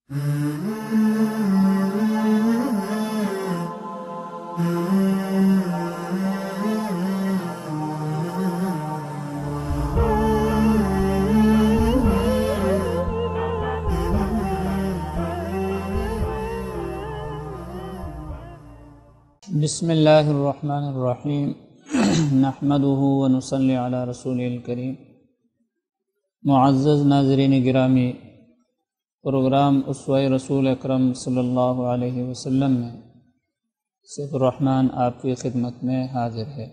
بسم اللہ الرحمن الرحیم نحمدہ ونصلی علی رسول الکریم۔ معزز ناظرین گرامی، پروگرام اسوہ رسول اکرم صلی اللہ علیہ وسلم میں سیف الرحمن آپ کی خدمت میں حاضر ہے۔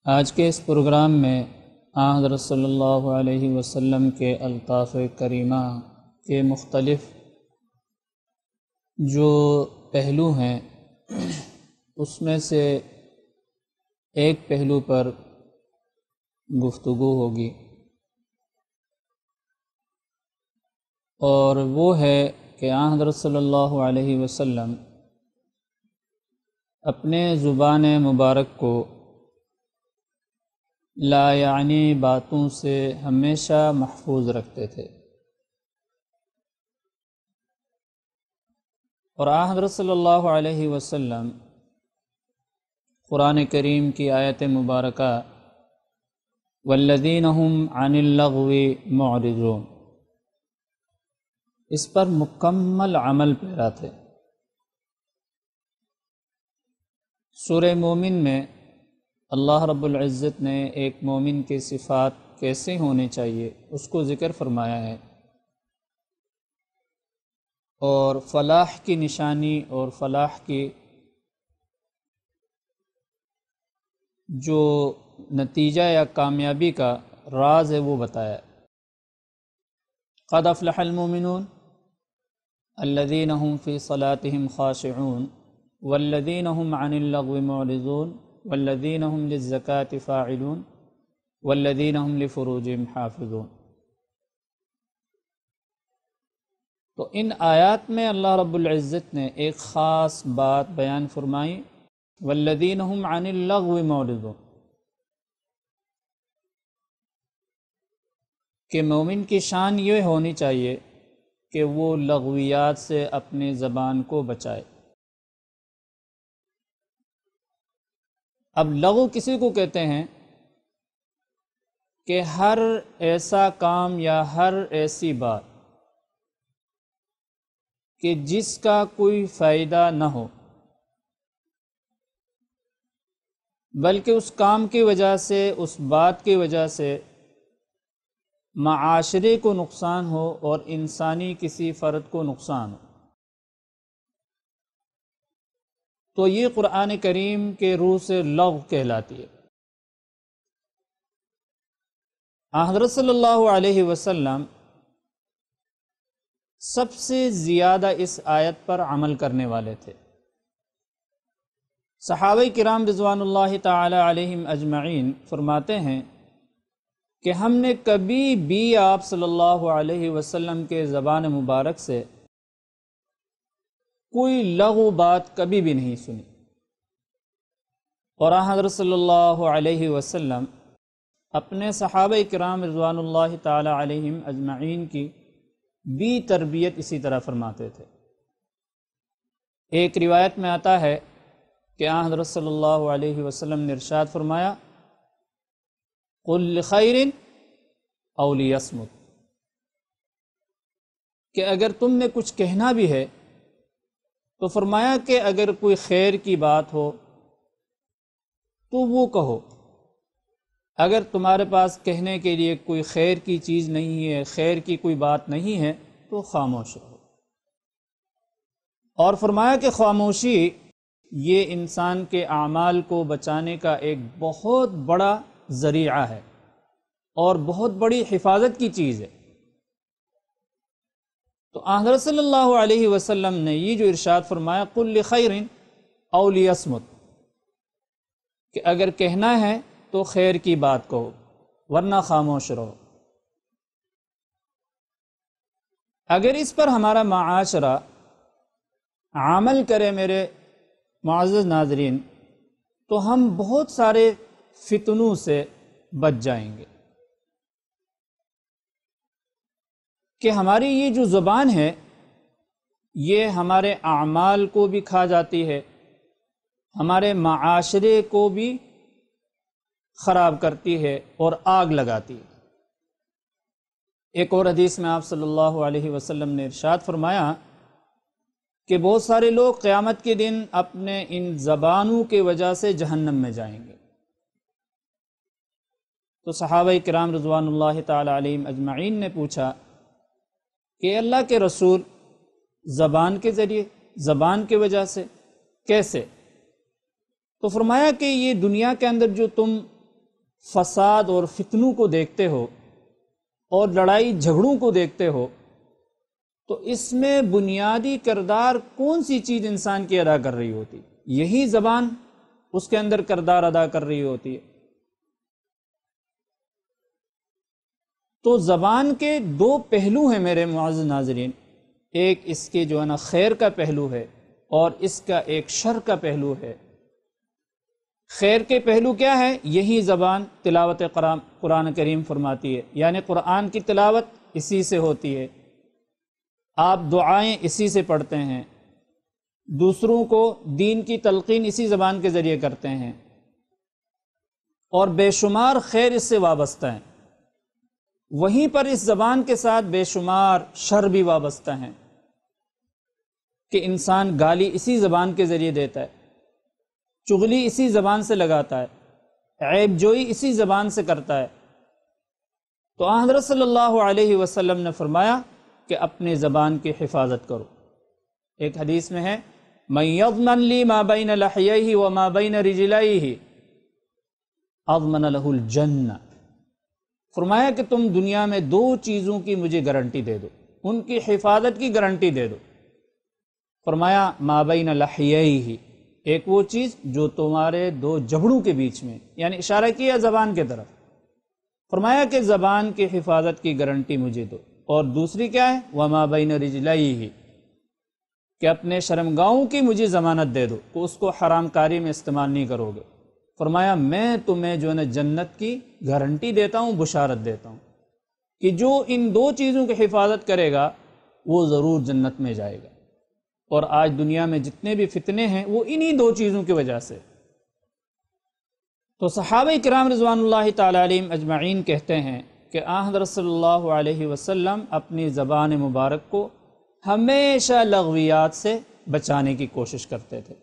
آج کے اس پروگرام میں حضرت صلی اللہ علیہ وسلم کے الطاف کریمہ کے مختلف جو پہلو ہیں اس میں سے ایک پہلو پر گفتگو ہوگی، اور وہ ہے کہ حضرت صلی اللہ علیہ وسلم اپنے زبان مبارک کو لا یعنی باتوں سے ہمیشہ محفوظ رکھتے تھے، اور حضرت صلی اللہ علیہ وسلم قرآن کریم کی آیت مبارکہ والذین هم عن اللغو معرضون اس پر مکمل عمل پیرا تھے۔ سورہ مومن میں اللہ رب العزت نے ایک مومن کی صفات کیسے ہونی چاہیے اس کو ذکر فرمایا ہے، اور فلاح کی نشانی اور فلاح کی جو نتیجہ یا کامیابی کا راز ہے وہ بتایا۔ قد افلح المؤمنون الذین هم فی صلاتهم خاشعون والذین هم عن اللغو معرضون والذین هم للزکاة فاعلون والذین هم لفروجهم حافظون۔ تو ان آیات میں اللہ رب العزت نے ایک خاص بات بیان فرمائی، والذین هم عن اللغو معرضون، کہ مومن کی شان یہ ہونی چاہیے کہ وہ لغویات سے اپنی زبان کو بچائے۔ اب لغو کسی کو کہتے ہیں کہ ہر ایسا کام یا ہر ایسی بات کہ جس کا کوئی فائدہ نہ ہو، بلکہ اس کام کی وجہ سے، اس بات کی وجہ سے معاشرے کو نقصان ہو اور انسانی کسی فرد کو نقصان ہو، تو یہ قرآن کریم کے روح سے لغو کہلاتی ہے۔ حضرت صلی اللہ علیہ وسلم سب سے زیادہ اس آیت پر عمل کرنے والے تھے۔ صحابہ کرام رضوان اللہ تعالی علیہم اجمعین فرماتے ہیں کہ ہم نے کبھی بھی آپ صلی اللہ علیہ وسلم کے زبان مبارک سے کوئی لغو بات کبھی بھی نہیں سنی، اور حضرت صلی اللہ علیہ وسلم اپنے صحابہ کرام رضوان اللہ تعالی علیہم اجمعین کی بھی تربیت اسی طرح فرماتے تھے۔ ایک روایت میں آتا ہے کہ حضرت صلی اللہ علیہ وسلم نے ارشاد فرمایا قل لخیر او لیصمت، کہ اگر تم نے کچھ کہنا بھی ہے تو فرمایا کہ اگر کوئی خیر کی بات ہو تو وہ کہو، اگر تمہارے پاس کہنے کے لیے کوئی خیر کی چیز نہیں ہے، خیر کی کوئی بات نہیں ہے تو خاموش رہو۔ اور فرمایا کہ خاموشی یہ انسان کے اعمال کو بچانے کا ایک بہت بڑا ذریعہ ہے اور بہت بڑی حفاظت کی چیز ہے۔ تو حضرت صلی اللہ علیہ وسلم نے یہ جو ارشاد فرمایا قل لخیر او لیصمت، کہ اگر کہنا ہے تو خیر کی بات کہو ورنہ خاموش رہو۔ اگر اس پر ہمارا معاشرہ عمل کرے میرے معزز ناظرین، تو ہم بہت سارے فتنوں سے بچ جائیں گے۔ کہ ہماری یہ جو زبان ہے یہ ہمارے اعمال کو بھی کھا جاتی ہے، ہمارے معاشرے کو بھی خراب کرتی ہے اور آگ لگاتی ہے۔ ایک اور حدیث میں آپ صلی اللہ علیہ وسلم نے ارشاد فرمایا کہ بہت سارے لوگ قیامت کے دن اپنے ان زبانوں کی وجہ سے جہنم میں جائیں گے۔ تو صحابہ کرام رضوان اللہ تعالی علیہم اجمعین نے پوچھا کہ اللہ کے رسول، زبان کے ذریعے، زبان کی وجہ سے کیسے؟ تو فرمایا کہ یہ دنیا کے اندر جو تم فساد اور فتنوں کو دیکھتے ہو اور لڑائی جھگڑوں کو دیکھتے ہو، تو اس میں بنیادی کردار کون سی چیز انسان کی ادا کر رہی ہوتی؟ یہی زبان اس کے اندر کردار ادا کر رہی ہوتی ہے۔ تو زبان کے دو پہلو ہیں میرے معزز ناظرین، ایک اس کے جو ہے نا خیر کا پہلو ہے اور اس کا ایک شر کا پہلو ہے۔ خیر کے پہلو کیا ہے؟ یہی زبان تلاوت قرآن کریم فرماتی ہے، یعنی قرآن کی تلاوت اسی سے ہوتی ہے، آپ دعائیں اسی سے پڑھتے ہیں، دوسروں کو دین کی تلقین اسی زبان کے ذریعے کرتے ہیں، اور بے شمار خیر اس سے وابستہ ہیں۔ وہیں پر اس زبان کے ساتھ بے شمار شر بھی وابستہ ہیں کہ انسان گالی اسی زبان کے ذریعے دیتا ہے، چغلی اسی زبان سے لگاتا ہے، عیب جوئی اسی زبان سے کرتا ہے۔ تو حضرت صلی اللہ علیہ وسلم نے فرمایا کہ اپنے زبان کی حفاظت کرو۔ ایک حدیث میں ہے مَن يَضْمَنْ لِي مَا بَيْنَ لَحْيَيْهِ وَمَا بَيْنَ رِجْلَيْهِ أَضْمَنَ لَهُ الْجَنَّةَ۔ فرمایا کہ تم دنیا میں دو چیزوں کی مجھے گارنٹی دے دو، ان کی حفاظت کی گارنٹی دے دو۔ فرمایا مَا بَيْنَ لَحْيَيْهِ، ایک وہ چیز جو تمہارے دو جبڑوں کے بیچ میں، یعنی اشارہ کیا زبان کے طرف۔ فرمایا کہ زبان کی حفاظت کی گارنٹی مجھے دو، اور دوسری کیا ہے؟ وَمَا بَيْنَ رِجْلَيْهِ، کہ اپنے شرمگاہوں کی مجھے ضمانت دے دو کہ اس کو حرام کاری میں استعمال نہیں کرو گے۔ فرمایا میں تمہیں جو ہے نا جنت کی گارنٹی دیتا ہوں، بشارت دیتا ہوں کہ جو ان دو چیزوں کی حفاظت کرے گا وہ ضرور جنت میں جائے گا۔ اور آج دنیا میں جتنے بھی فتنے ہیں وہ انہی دو چیزوں کی وجہ سے۔ تو صحابہ کرام رضوان اللہ تعالی علیہم اجمعین کہتے ہیں کہ حضرت صلی اللہ علیہ وسلم اپنی زبان مبارک کو ہمیشہ لغویات سے بچانے کی کوشش کرتے تھے۔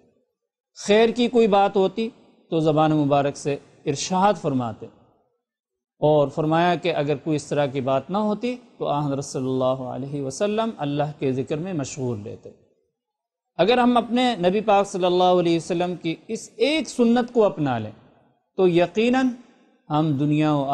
خیر کی کوئی بات ہوتی تو زبان مبارک سے ارشاد فرماتے، اور فرمایا کہ اگر کوئی اس طرح کی بات نہ ہوتی تو حضرت صلی اللہ علیہ وسلم اللہ کے ذکر میں مشغول رہتے۔ اگر ہم اپنے نبی پاک صلی اللہ علیہ وسلم کی اس ایک سنت کو اپنا لیں تو یقیناً ہم دنیا و